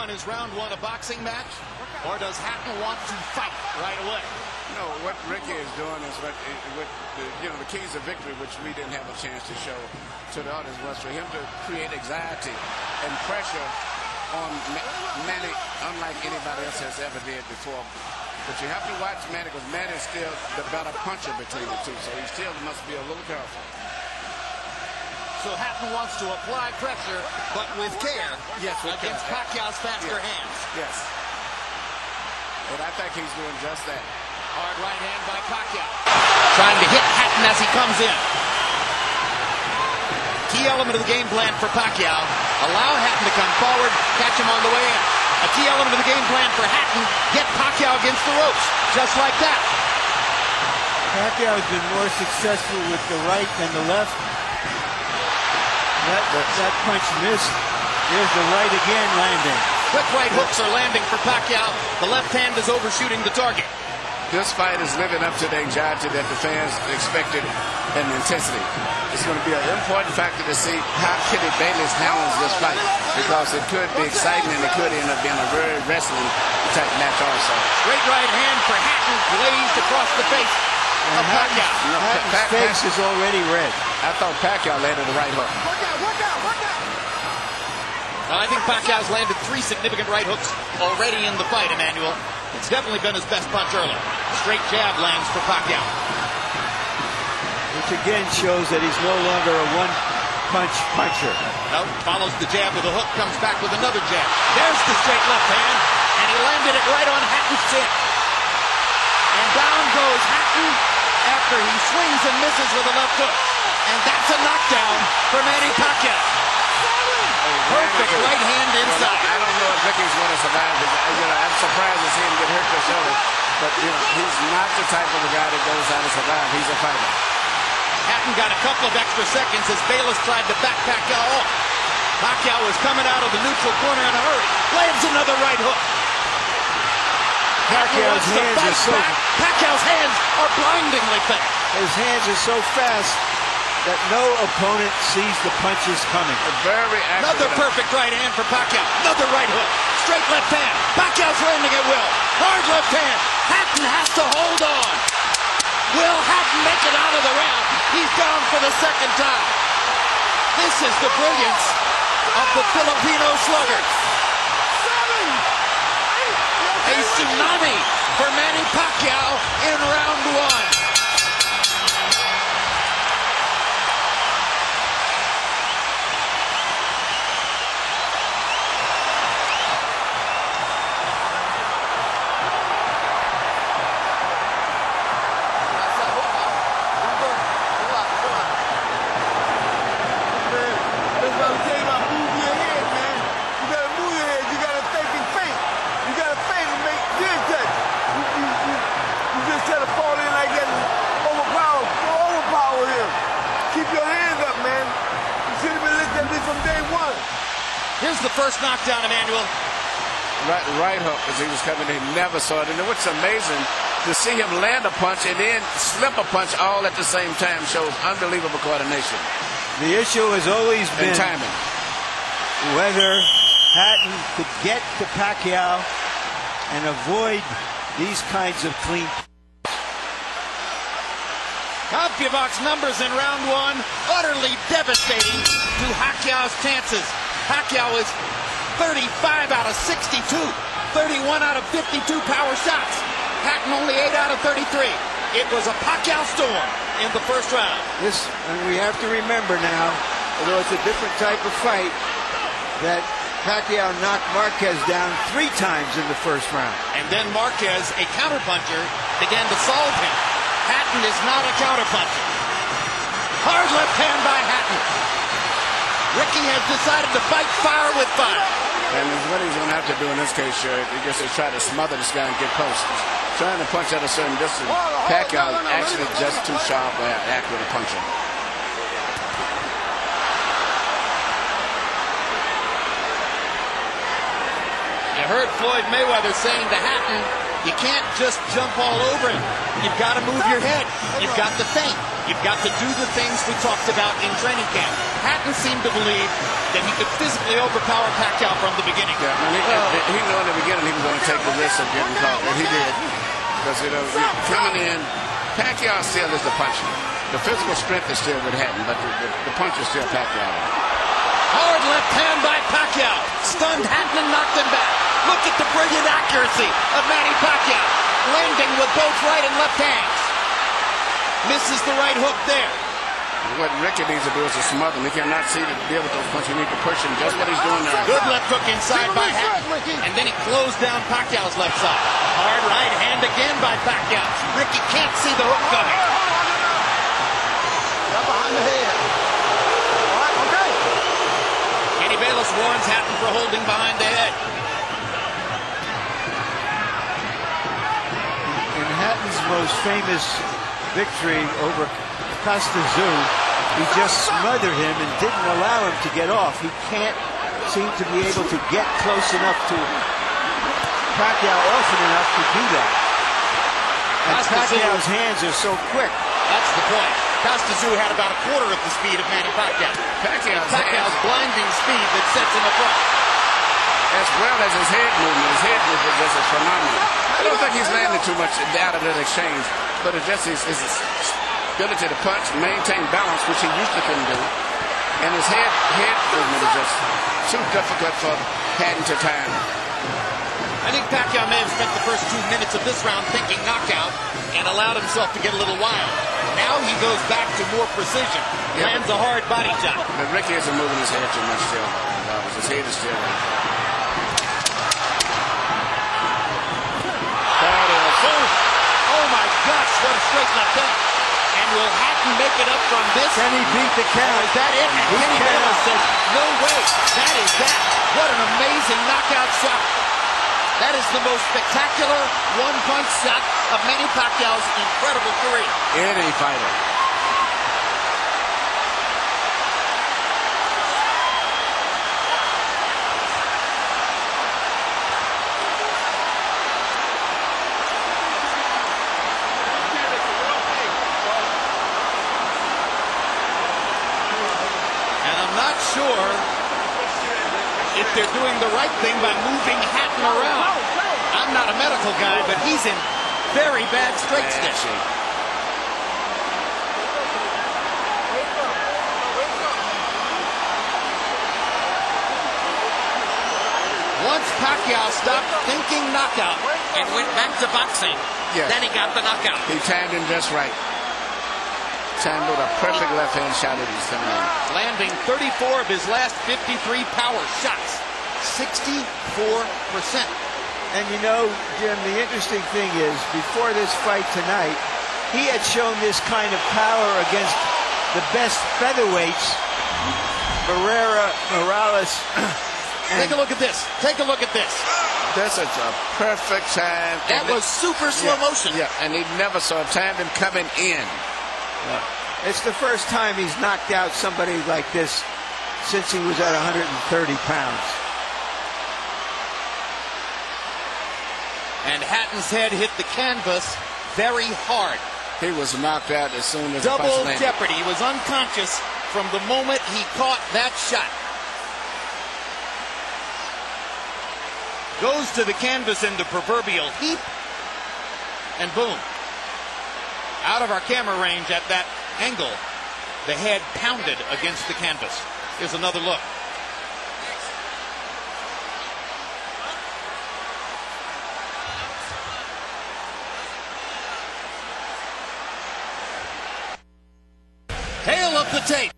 on, is round one a boxing match, or does Hatton want to fight right away? No, what Ricky is doing is what the keys of victory, which we didn't have a chance to show to the audience, was for him to create anxiety and pressure on Manny, unlike anybody else has ever did before. But you have to watch Manny, because Manny is still the better puncher between the two, so he still must be a little careful. So Hatton wants to apply pressure, but with care, yes, against Pacquiao's faster hands. Yes. And I think he's doing just that. Hard right hand by Pacquiao. Trying to hit Hatton as he comes in. Key element of the game plan for Pacquiao. Allow Hatton to come forward, catch him on the way in. A key element of the game plan for Hatton, get Pacquiao against the ropes, just like that. Pacquiao's been more successful with the right than the left. That punch missed. There's the right again landing. Quick right hooks are landing for Pacquiao. The left hand is overshooting the target. This fight is living up to the anxiety that the fans expected and the intensity. It's going to be an important factor to see how Kitty Bayless handles this fight, because it could be exciting and it could end up being a very wrestling type match also. Great right hand for Hatton, glazed across the face of Pacquiao. Hatton's face is already red. I thought Pacquiao landed the right hook. I think Pacquiao's landed 3 significant right hooks already in the fight, Emmanuel. It's definitely been his best punch early. Straight jab lands for Pacquiao. Which again shows that he's no longer a one-punch puncher. No, follows the jab with a hook, comes back with another jab. There's the straight left hand, and he landed it right on Hatton's chin. And down goes Hatton after he swings and misses with a left hook. And that's a knockdown for Manny Pacquiao. Perfect right hand inside. Well, I don't know if Ricky's going to survive. I'm surprised to see him get hurt this early. But he's not the type of a guy that goes out to survive. He's a fighter. Hatton got a couple of extra seconds as Bayless tried to back Pacquiao off. Pacquiao was coming out of the neutral corner in a hurry. Lands another right hook. Pacquiao's hands are so Pacquiao's hands are blindingly fast. His hands are so fast that no opponent sees the punches coming. Very accurate. Another perfect right hand for Pacquiao. Another right hook. Straight left hand. Pacquiao's landing at will. Hard left hand. Hatton has to hold on. Will Hatton make it out of the round? He's down for the second time. This is the brilliance of the Filipino slugger. A tsunami for Manny Pacquiao in round one. Here's the first knockdown, Emmanuel. Right hook as he was coming in. He never saw it. And what's amazing, to see him land a punch and then slip a punch all at the same time shows unbelievable coordination. The issue has always been timing. Whether Hatton could get to Pacquiao and avoid these kinds of clean. CompuBox numbers in round one, utterly devastating to Pacquiao's chances. Pacquiao is 35 out of 62, 31 out of 52 power shots. Hatton only 8 out of 33. It was a Pacquiao storm in the first round. And we have to remember now, although it's a different type of fight, that Pacquiao knocked Marquez down 3 times in the first round. And then Marquez, a counterpuncher, began to solve him. Hatton is not a counterpuncher. Hard left hand by Hatton. Ricky has decided to fight fire with fire. And what he's going to have to do in this case, sure, he just to try to smother this guy and get posts. Trying to punch at a certain distance. Pacquiao is actually just too sharp or accurate a puncher. You heard Floyd Mayweather saying to Hatton, you can't just jump all over him. You've got to move your head. You've got to think. You've got to do the things we talked about in training camp. Hatton seemed to believe that he could physically overpower Pacquiao from the beginning. Yeah, he knew in the beginning he was going to take the risk of getting caught, and he did. Because, coming in, Pacquiao still is the puncher. The physical strength is still with Hatton, but the punch is still Pacquiao. Hard left hand by Pacquiao. Stunned Hatton and knocked him back. Look at the brilliant accuracy of Manny Pacquiao. Landing with both right and left hands. Misses the right hook there. What Ricky needs to do is to smother him. He cannot see to deal with those punches. You need to push him. Just what he's doing there. Good left hook inside by Hatton. And then he closed down Pacquiao's left side. Hard right hand again by Pacquiao. Ricky can't see the hook coming. Got behind the head. All right, okay. Kenny Bayless warns Hatton for holding behind the head. In Hatton's most famous victory over Costa, he just smothered him and didn't allow him to get off. He can't seem to be able to get close enough to Pacquiao often enough to do that. And Pacquiao's hands are so quick. That's the point. Costa had about a quarter of the speed of Manny Pacquiao. Pacquiao's blinding speed that sets him apart. As well as his head movement. His head movement just is phenomenal. I don't think he's landed too much out of that exchange, but it's just his ability to punch, maintain balance, which he usually couldn't do. And his head movement is just too difficult for Hatton to time. I think Pacquiao may have spent the first 2 minutes of this round thinking knockout and allowed himself to get a little wild. Now he goes back to more precision. Lands a hard body shot. But Ricky isn't moving his head too much still. His head is still. Oh my gosh, what a straight left hand. And will Hatton make it up from this? Can he beat the count? Is that it? And Kenny Bayless says, no way. That is that. What an amazing knockout shot. That is the most spectacular one-punch shot of Manny Pacquiao's incredible career. Any fighter. Not sure if they're doing the right thing by moving Hatton around. I'm not a medical guy, but he's in very bad straight stitch. Once Pacquiao stopped thinking knockout and went back to boxing, then he got the knockout. He timed him just right. Timed with a perfect left-hand shot at his coming in. Landing 34 of his last 53 power shots. 64%. And Jim, the interesting thing is, before this fight tonight, he had shown this kind of power against the best featherweights, Morales. Take a look at this. Take a look at this. This is a perfect time. That was super slow motion. Yeah, and he never saw time him coming in. It's the first time he's knocked out somebody like this since he was at 130 pounds. And Hatton's head hit the canvas very hard. He was knocked out as soon as double the punch landed. jeopardy. He was unconscious from the moment he caught that shot. Goes to the canvas in the proverbial heap, and boom. Out of our camera range at that angle, the head pounded against the canvas. Here's another look. Tail of the tape.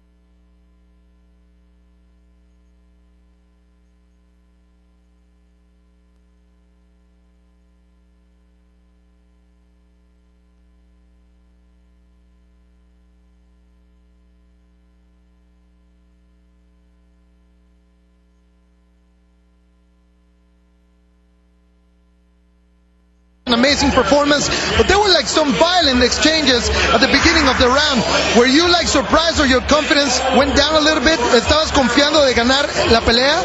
An amazing performance, but there were like some violent exchanges at the beginning of the round. Were you like surprised or your confidence went down a little bit? ¿Estabas confiando de ganar la pelea?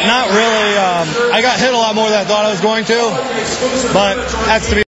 Not really. I got hit a lot more than I thought I was going to, but that's to be